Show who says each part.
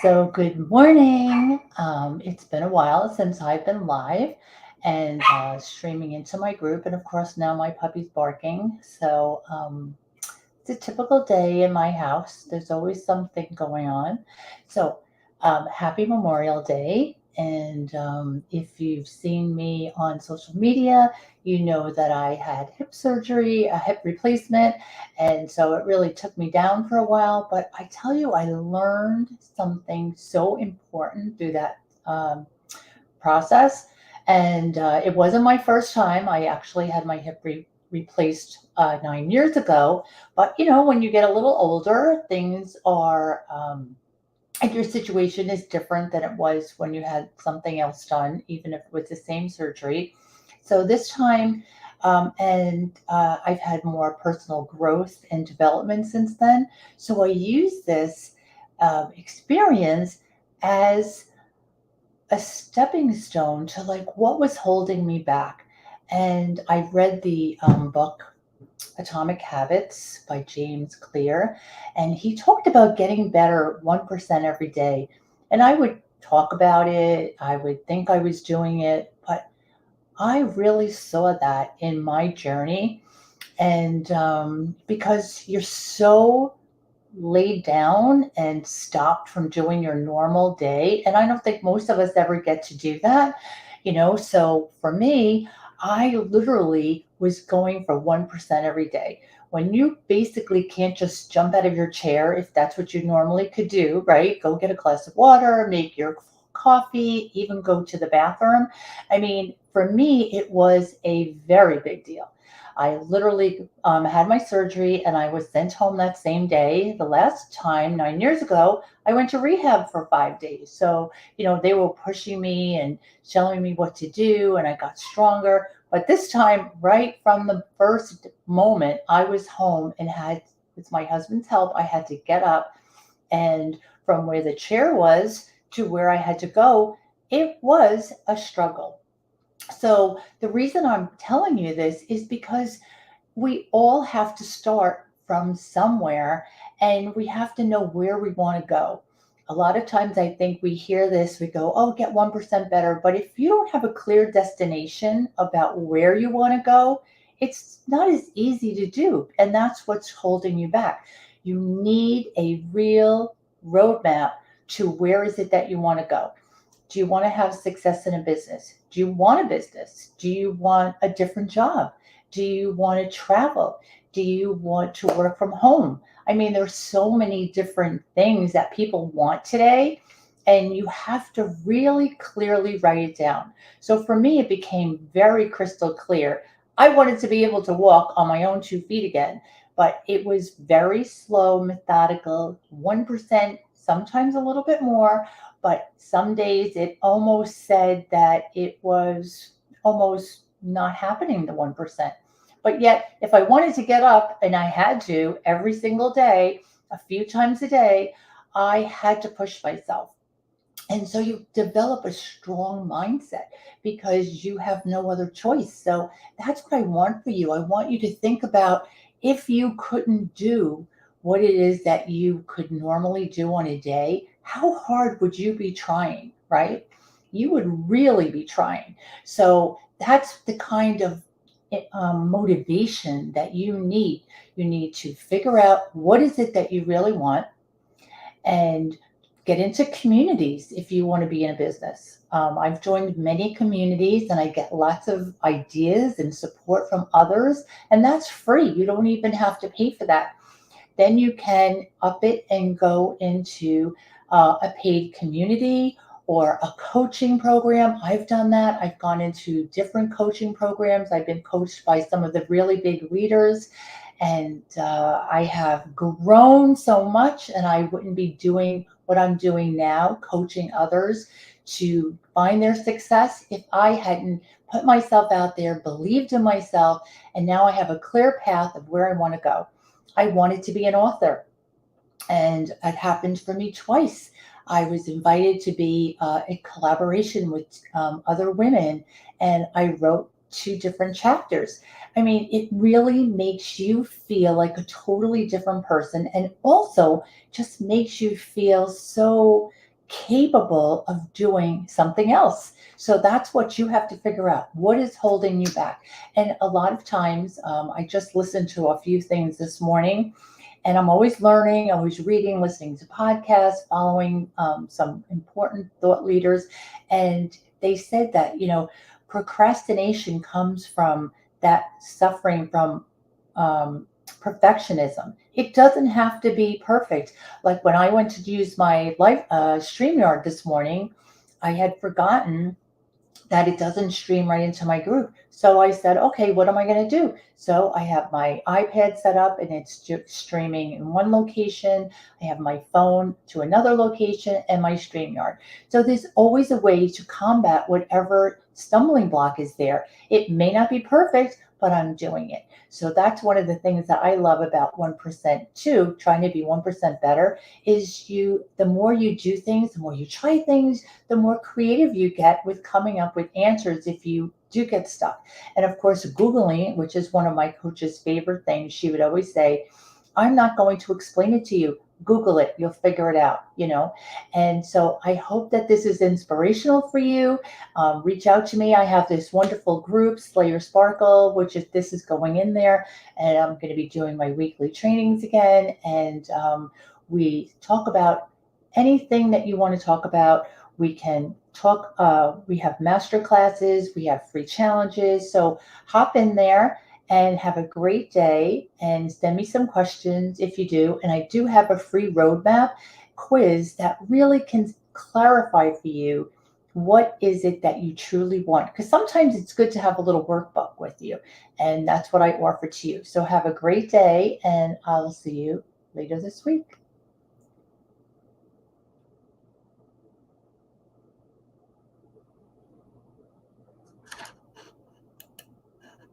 Speaker 1: So, good morning. It's been a while since I've been live and streaming into my group. And of course, now my puppy's barking. So, it's a typical day in my house. There's always something going on. So, happy Memorial Day. And if you've seen me on social media, you know that I had hip surgery, a hip replacement. And so it really took me down for a while. But I tell you, I learned something so important through that um, process. And it wasn't my first time. I actually had my replaced 9 years ago. But, when you get a little older, things are, and your situation is different than it was when you had something else done, even if it was the same surgery. So this time, and I've had more personal growth and development since then. So I use this experience as a stepping stone to like what was holding me back. And I read the book Atomic Habits by James Clear, and he talked about getting better 1% every day. And I would talk about it, I would think I was doing it, but I really saw that in my journey. And because you're so laid down and stopped from doing your normal day. And I don't think most of us ever get to do that. So for me, I literally was going for 1% every day. When you basically can't just jump out of your chair, if that's what you normally could do, right? Go get a glass of water, make your coffee, even go to the bathroom. I mean, for me, it was a very big deal. I literally had my surgery and I was sent home that same day. The last time, 9 years ago, I went to rehab for 5 days. So, they were pushing me and showing me what to do, and I got stronger. But this time, right from the first moment, I was home and had, with my husband's help, I had to get up. And from where the chair was to where I had to go, it was a struggle. So the reason I'm telling you this is because we all have to start from somewhere and we have to know where we want to go. A lot of times I think we hear this, we go, oh, get 1% better. But if you don't have a clear destination about where you want to go, it's not as easy to do. And that's what's holding you back. You need a real roadmap to where is it that you want to go. Do you want to have success in a business? Do you want a business? Do you want a different job? Do you want to travel? Do you want to work from home? I mean, there's so many different things that people want today, and you have to really clearly write it down. So for me, it became very crystal clear. I wanted to be able to walk on my own 2 feet again, but it was very slow, methodical, 1%, sometimes a little bit more, but some days it almost said that it was almost not happening, the 1%. But yet, if I wanted to get up, and I had to every single day, a few times a day, I had to push myself. And so you develop a strong mindset because you have no other choice. So that's what I want for you. I want you to think about, if you couldn't do what it is that you could normally do on a day, how hard would you be trying, right? You would really be trying. So that's the kind of motivation that you need. You need to figure out what is it that you really want, and get into communities if you want to be in a business. I've joined many communities and I get lots of ideas and support from others, and that's free. You don't even have to pay for that. Then you can up it and go into a paid community or a coaching program. I've done that. I've gone into different coaching programs. I've been coached by some of the really big leaders, and I have grown so much, and I wouldn't be doing what I'm doing now, coaching others to find their success, if I hadn't put myself out there, believed in myself, and now I have a clear path of where I want to go. I wanted to be an author, and it happened for me twice. I was invited to be in collaboration with other women, and I wrote two different chapters. I mean, it really makes you feel like a totally different person, and also just makes you feel so capable of doing something else. So that's what you have to figure out. What is holding you back? And a lot of times, I just listened to a few things this morning, and I'm always learning, always reading, listening to podcasts, following some important thought leaders. And they said that, procrastination comes from that suffering from perfectionism. It doesn't have to be perfect. Like when I went to use my live StreamYard this morning, I had forgotten that it doesn't stream right into my group. So I said, okay, what am I going to do? So I have my iPad set up and it's streaming in one location. I have my phone to another location and my StreamYard. So there's always a way to combat whatever stumbling block is there. It may not be perfect, but I'm doing it. So that's one of the things that I love about 1% too, trying to be 1% better, is the more you do things, the more you try things, the more creative you get with coming up with answers if you do get stuck. And of course, Googling, which is one of my coach's favorite things, she would always say, I'm not going to explain it to you. Google it, you'll figure it out. And so I hope that this is inspirational for you. Reach out to me. I have this wonderful group, Slay Your Sparkle, which is this is going in there, and I'm going to be doing my weekly trainings again. And we talk about anything that you want to talk about. We can talk. We have master classes. We have free challenges. So hop in there and have a great day and send me some questions if you do. And I do have a free roadmap quiz that really can clarify for you what is it that you truly want. Because sometimes it's good to have a little workbook with you. And that's what I offer to you. So have a great day and I'll see you later this week.